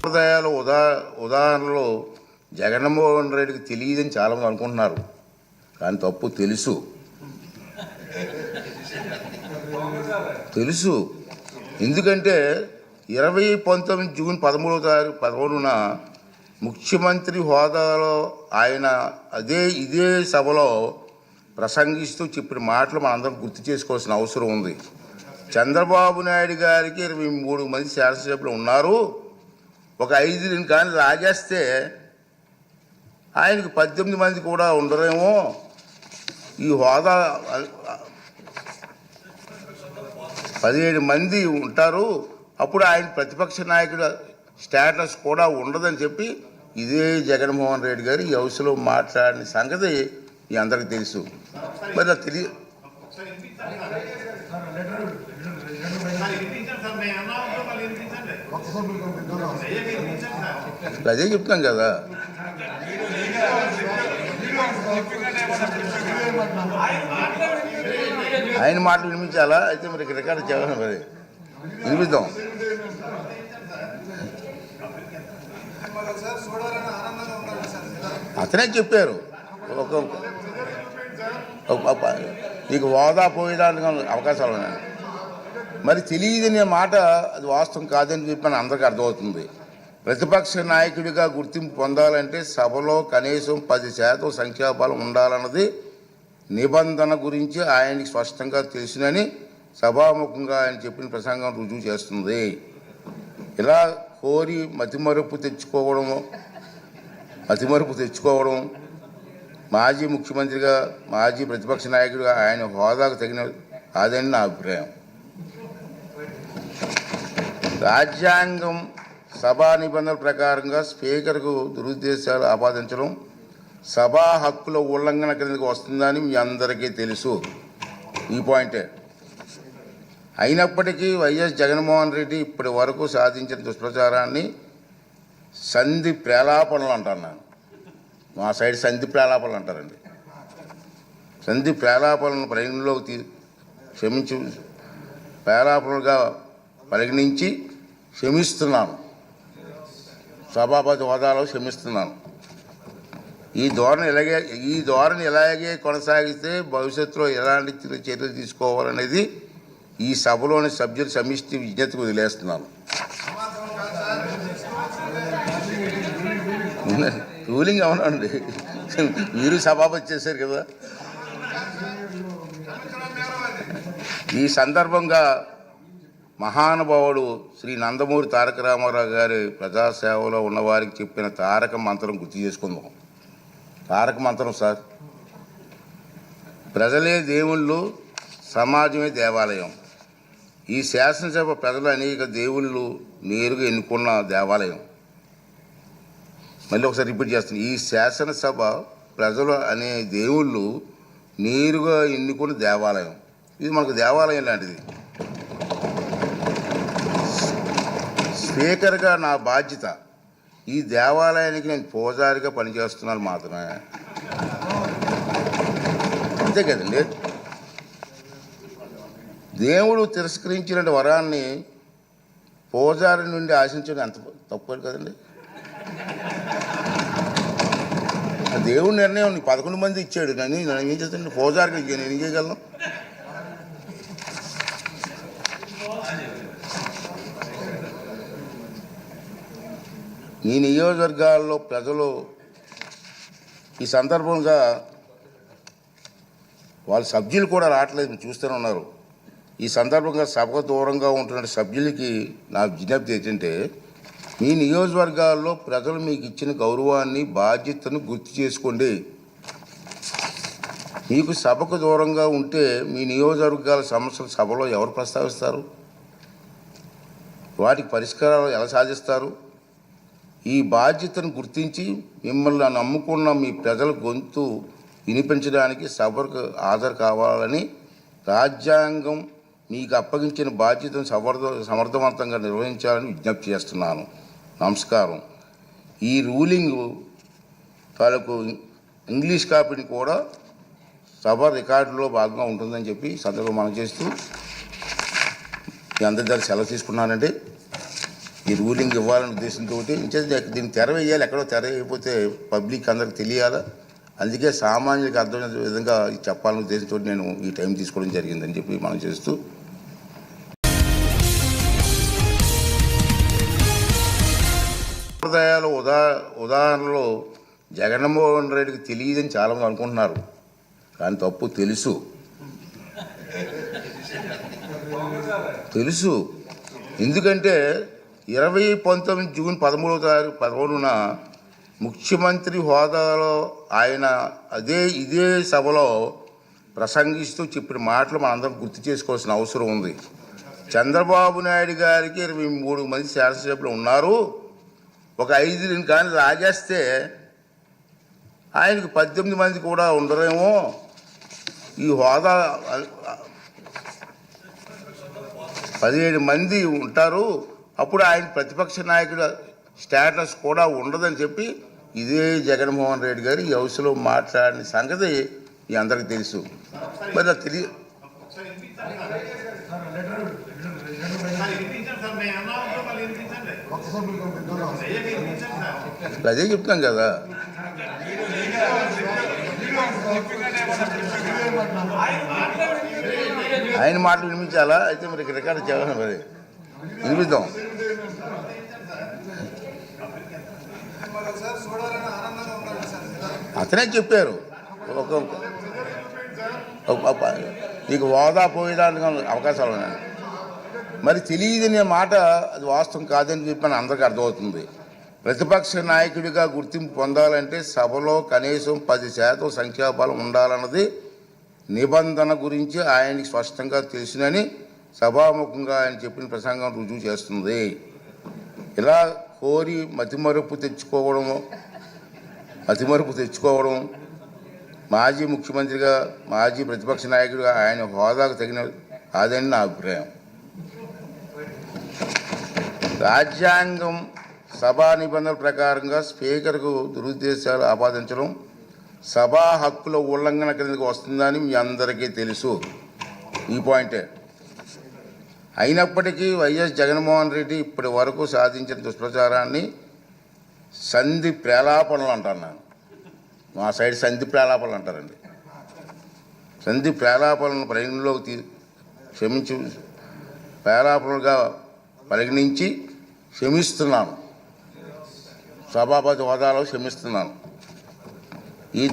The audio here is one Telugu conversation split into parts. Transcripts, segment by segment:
సంప్రదాయాల ఉదాహరణలో జగన్మోహన్ రెడ్డికి తెలియదని చాలామంది అనుకుంటున్నారు, కానీ తప్పు. తెలుసు. ఎందుకంటే 2019 జూన్ 13న ముఖ్యమంత్రి హోదాలో ఆయన ఇదే సభలో ప్రసంగిస్తూ చెప్పిన మాటలు మనందరం గుర్తు చేసుకోవాల్సిన అవసరం ఉంది. చంద్రబాబు నాయుడు గారికి 23 మంది శాసనసభ్యులు ఉన్నారు, ఒక 5 కానీ లాగేస్తే ఆయనకు 18 మంది కూడా ఉండరేమో, ఈ హోదా 17 మంది ఉంటారు, అప్పుడు ఆయన ప్రతిపక్ష నాయకుడు స్టేటస్ కూడా ఉండదని చెప్పి ఇదే జగన్మోహన్ రెడ్డి గారు ఈ హౌస్లో మాట్లాడిన సంగతి మీ అందరికీ తెలుసు. మరి అదే చెప్తాం కదా. ఆయన మాటలు వినిపించాలా? అయితే మరి రికార్డు చేయాలి, మరి వినిపిద్దాం. అతనే చెప్పారు నీకు హోదా పోయేదానికి అవకాశాలు ఉన్నాయి. మరి తెలియదనే మాట అది వాస్తవం కాదని చెప్పని అందరికీ అర్థమవుతుంది. ప్రతిపక్ష నాయకుడిగా గుర్తింపు పొందాలంటే సభలో కనీసం 10% సంఖ్యాబలం ఉండాలన్నది నిబంధన గురించి ఆయనకి స్పష్టంగా తెలుసునని సభాముఖంగా ఆయన చెప్పిన ప్రసంగం రుజువు చేస్తుంది. ఇలా కోరి మతిమరుపు తెచ్చుకోవడం మాజీ ముఖ్యమంత్రిగా, మాజీ ప్రతిపక్ష నాయకుడిగా ఆయన హోదాకు తగిన కాదని నా అభిప్రాయం. రాజ్యాంగం సభా నిబంధనల ప్రకారంగా స్పీకర్కు దురుద్దేశాలు ఆపాదించడం సభా హక్కుల ఉల్లంఘన కిందకు వస్తుందని మీ అందరికీ తెలుసు. ఈ పాయింటే. అయినప్పటికీ వైఎస్ జగన్మోహన్ రెడ్డి ఇప్పటి వరకు సాధించిన దుష్ప్రచారాన్ని సంధి ప్రేలాపనలు అంటాను నేను. మా సైడ్ సంధి ప్రేలాపనలు అంటారండి. సంధి ప్రేలాపనలను పరిగణలోకి ప్రేలాపనలుగా పరిగణించి క్షమిస్తున్నాను, సభాపతి హోదాలో క్షమిస్తున్నాను. ఈ ధోరణి ఇలాగే కొనసాగిస్తే భవిష్యత్తులో ఎలాంటి చర్యలు తీసుకోవాలనేది ఈ సభలోని సభ్యుల సమిష్టి విజ్ఞతకు వదిలేస్తున్నాను. రూలింగ్ అవునండి, మీరు సభాపతి చేశారు కదా. ఈ సందర్భంగా మహానుభావుడు శ్రీ నందమూరి తారక రామారావు గారి ప్రజాసేవలో ఉన్నవారికి చెప్పిన తారక మంత్రం గుర్తు చేసుకుందాం. తారక మంత్రం సార్, ప్రజలే దేవుళ్ళు, సమాజమే దేవాలయం. ఈ శాసనసభ ప్రజలు అనేక దేవుళ్ళు నేరుగా ఎన్నుకున్న దేవాలయం. మళ్ళీ ఒకసారి రిపీట్ చేస్తాను, ఈ శాసనసభ ప్రజలు అనే దేవుళ్ళు నేరుగా ఎన్నుకున్న దేవాలయం. ఇది మనకు దేవాలయం లాంటిది. స్పీకర్గా నా బాధ్యత ఈ దేవాలయానికి నేను పూజారిగా పనిచేస్తున్నాను మాత్రమే, అంతే కదండి. దేవుడు తిరస్కరించిన వరాన్ని పూజారి నుండి ఆశించడం ఎంత తప్పు కదండి. దేవుడి నిర్ణయం 11 మంది ఇచ్చాడు, నేను ఏం చేస్తాను? పూజారికి నేను ఏం చేయగలను? ఈ నియోజకవర్గాల్లో ప్రజలు ఈ సందర్భంగా వాళ్ళ సభ్యులు కూడా రావట్లేదు, మీరు చూస్తూనే ఉన్నారు. ఈ సందర్భంగా సభకు దూరంగా ఉంటున్న సభ్యులకి నా విజ్ఞప్తి ఏంటంటే, మీ నియోజకవర్గాల్లో ప్రజలు మీకు ఇచ్చిన గౌరవాన్ని, బాధ్యతను గుర్తు చేసుకోండి. మీకు సభకు దూరంగా ఉంటే మీ నియోజకవర్గాల సమస్యలు సభలో ఎవరు ప్రస్తావిస్తారు? వాటికి పరిష్కారాలు ఎలా సాధిస్తారు? ఈ బాధ్యతను గుర్తించి మిమ్మల్ని నమ్ముకున్న మీ ప్రజల గొంతు వినిపించడానికి సభకు హాజరు కావాలని రాజ్యాంగం మీకు అప్పగించిన బాధ్యతను సమర్థవంతంగా నిర్వహించాలని విజ్ఞప్తి చేస్తున్నాను. నమస్కారం. ఈ రూలింగ్ తాలూకు ఇంగ్లీష్ కాపీని కూడా సభ రికార్డులో భాగంగా ఉంటుందని చెప్పి సందర్భం మనం చేస్తూ మీ అందరి దగ్గర సెలవు తీసుకున్నానండి. ఈ రూలింగ్ ఇవ్వాలనే ఉద్దేశంతో దీన్ని తెర వేయాలి, ఎక్కడో తెర వేయకపోతే పబ్లిక్ అందరికి తెలియాలా, అందుకే సామాన్యులకు అర్థమైన విధంగా చెప్పాలనే ఉద్దేశంతో నేను ఈ టైం తీసుకోవడం జరిగిందని చెప్పి మనం చేస్తూ, సంప్రదాయాల ఉదాహరణలో జగన్మోహన్ రెడ్డికి తెలియదని చాలామంది అనుకుంటున్నారు, కానీ తప్పు. తెలుసు ఎందుకంటే 2019 జూన్ 13న ముఖ్యమంత్రి హోదాలో ఆయన ఇదే సభలో ప్రసంగిస్తూ చెప్పిన మాటలు మనందరం గుర్తు చేసుకోవాల్సిన అవసరం ఉంది. చంద్రబాబు నాయుడు గారికి 23 మంది శాసనసభ్యులు ఉన్నారు, ఒక 5 కానీ రాజేస్తే ఆయనకి 18 మంది కూడా ఉండరేమో, ఈ హోదా 17 మంది ఉంటారు, అప్పుడు ఆయన ప్రతిపక్ష నాయకుడు స్టేటస్ కూడా ఉండదని చెప్పి ఇదే జగన్మోహన్ రెడ్డి గారు ఈ హౌస్లో మాట్లాడిన సంగతి మీ అందరికీ తెలుసు. మరి అది అదే చెప్తాం కదా. ఆయన మాటలు వినిపించాలా? అయితే మరి రికార్డు చేయాలి, మరి వినిపిద్దాం. అతనే చెప్పారు, నీకు హోదా పోయేదానికి అవకాశాలు ఉన్నాయి, మరి తెలియదనే మాట అది వాస్తవం కాదని చెప్పని అందరికీ అర్థమవుతుంది. ప్రతిపక్ష నాయకుడిగా గుర్తింపు పొందాలంటే సభలో కనీసం 10% సంఖ్యాబలం ఉండాలన్నది నిబంధన గురించి ఆయనకి స్పష్టంగా తెలుసునని సభాముఖంగా ఆయన చెప్పిన ప్రసంగం రుజువు చేస్తుంది. ఇలా కోరి మతిమరుపు తెచ్చుకోవడం మాజీ ముఖ్యమంత్రిగా, మాజీ ప్రతిపక్ష నాయకుడిగా ఆయన హోదాకు తగిన కాదని నా అభిప్రాయం. రాజ్యాంగం సభా నిబంధనల ప్రకారంగా స్పీకర్కు దురుద్దేశాలు ఆపాదించడం సభా హక్కుల ఉల్లంఘన కిందకు వస్తుందని మీ అందరికీ తెలుసు, ఈ పాయింటే. అయినప్పటికీ వైఎస్ జగన్మోహన్ రెడ్డి ఇప్పటి వరకు సాధించిన దుష్ప్రచారాన్ని సంధి ప్రేలాపనలు అంటాను నేను, మా సైడ్ సంధి ప్రేలాపనలు అంటారండి. సంధి ప్రేలాపనలను పరిగణలోకి ప్రేలాపనలుగా పరిగణించి క్షమిస్తున్నాను, సభాపతి హోదాలో క్షమిస్తున్నాను. ఈ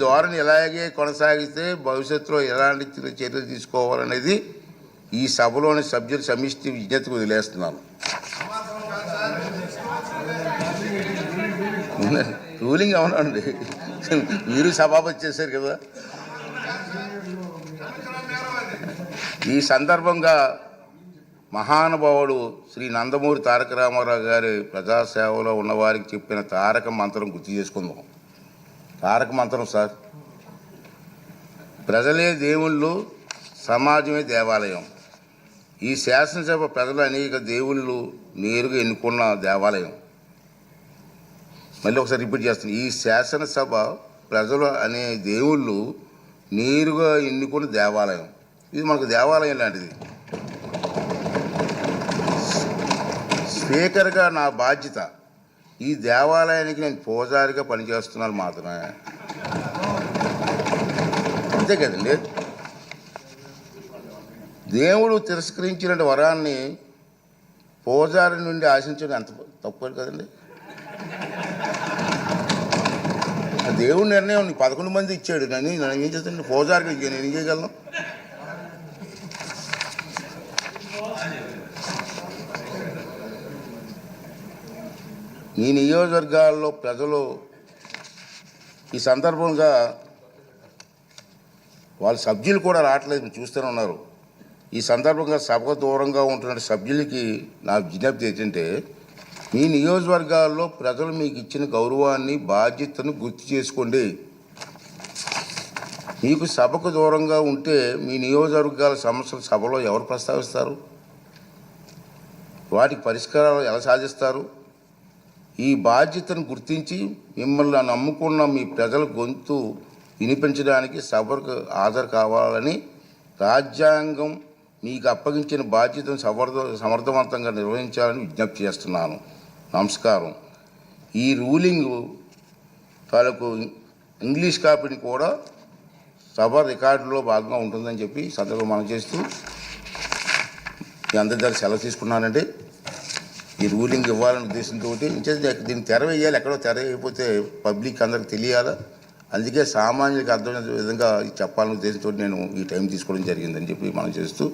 ధోరణి ఇలాగే కొనసాగిస్తే భవిష్యత్తులో ఎలాంటి చర్యలు తీసుకోవాలనేది ఈ సభలోని సభ్యుల సమిష్టి విజ్ఞతకు వదిలేస్తున్నాను. రూలింగ్ అవునండి, మీరు సభాపతి చేశారు కదా. ఈ సందర్భంగా మహానుభావుడు శ్రీ నందమూరి తారక రామారావు గారి ప్రజాసేవలో ఉన్నవారికి చెప్పిన తారక మంత్రం గుర్తు చేసుకుందాం. తారక మంత్రం సార్, ప్రజలే దేవుళ్ళు, సమాజమే దేవాలయం. ఈ శాసనసభ ప్రజలు అనేక దేవుళ్ళు నేరుగా ఎన్నుకున్న దేవాలయం. మళ్ళీ ఒకసారి రిపీట్ చేస్తాను, ఈ శాసనసభ ప్రజలు అనే దేవుళ్ళు నేరుగా ఎన్నుకున్న దేవాలయం. ఇది మనకు దేవాలయం లాంటిది. స్పీకర్గా నా బాధ్యత ఈ దేవాలయానికి నేను పూజారిగా పనిచేస్తున్నాను మాత్రమే, అంతే కదండి. దేవుడు తిరస్కరించిన వరాన్ని పూజారి నుండి ఆశించడం ఎంత తప్పు కదండి. దేవుడి నిర్ణయం 11 మంది ఇచ్చాడు, నన్ను ఏం చేస్తాను, పూజారికి నేను ఏం చేయగలను? ఈ నియోజకవర్గాల్లో ప్రజలు ఈ సందర్భంగా వాళ్ళ సభ్యులు కూడా రావట్లేదు, మీరు చూస్తూనే ఉన్నారు. ఈ సందర్భంగా సభకు దూరంగా ఉంటున్న సభ్యులకి నా విజ్ఞప్తి ఏంటంటే, మీ నియోజకవర్గాల్లో ప్రజలు మీకు ఇచ్చిన గౌరవాన్ని, బాధ్యతను గుర్తు చేసుకోండి. మీకు సభకు దూరంగా ఉంటే మీ నియోజకవర్గాల సమస్యలు సభలో ఎవరు ప్రస్తావిస్తారు? వాటికి పరిష్కారాలు ఎలా సాధిస్తారు? ఈ బాధ్యతను గుర్తించి మిమ్మల్ని నమ్ముకున్న మీ ప్రజల గొంతు వినిపించడానికి సభకు హాజరు కావాలని రాజ్యాంగం మీకు అప్పగించిన బాధ్యతను సమర్థవంతంగా నిర్వహించాలని విజ్ఞప్తి చేస్తున్నాను. నమస్కారం. ఈ రూలింగ్ తాలూకు ఇంగ్లీష్ కాపీని కూడా సభ రికార్డులో భాగంగా ఉంటుందని చెప్పి సందర్భం మనం చేస్తూ మీ అందరి దగ్గర సెలవు తీసుకున్నానండి. ఈ రూలింగ్ ఇవ్వాలనే ఉద్దేశంతో దీన్ని తెర వేయాలి. ఎక్కడో తెర వేయకపోతే పబ్లిక్ అందరికి తెలియాలా. అందుకే సామాన్యులకు అర్థమైన విధంగా చెప్పాలనే ఉద్దేశంతో నేను ఈ టైం తీసుకోవడం జరిగిందని చెప్పి మనం చేస్తూ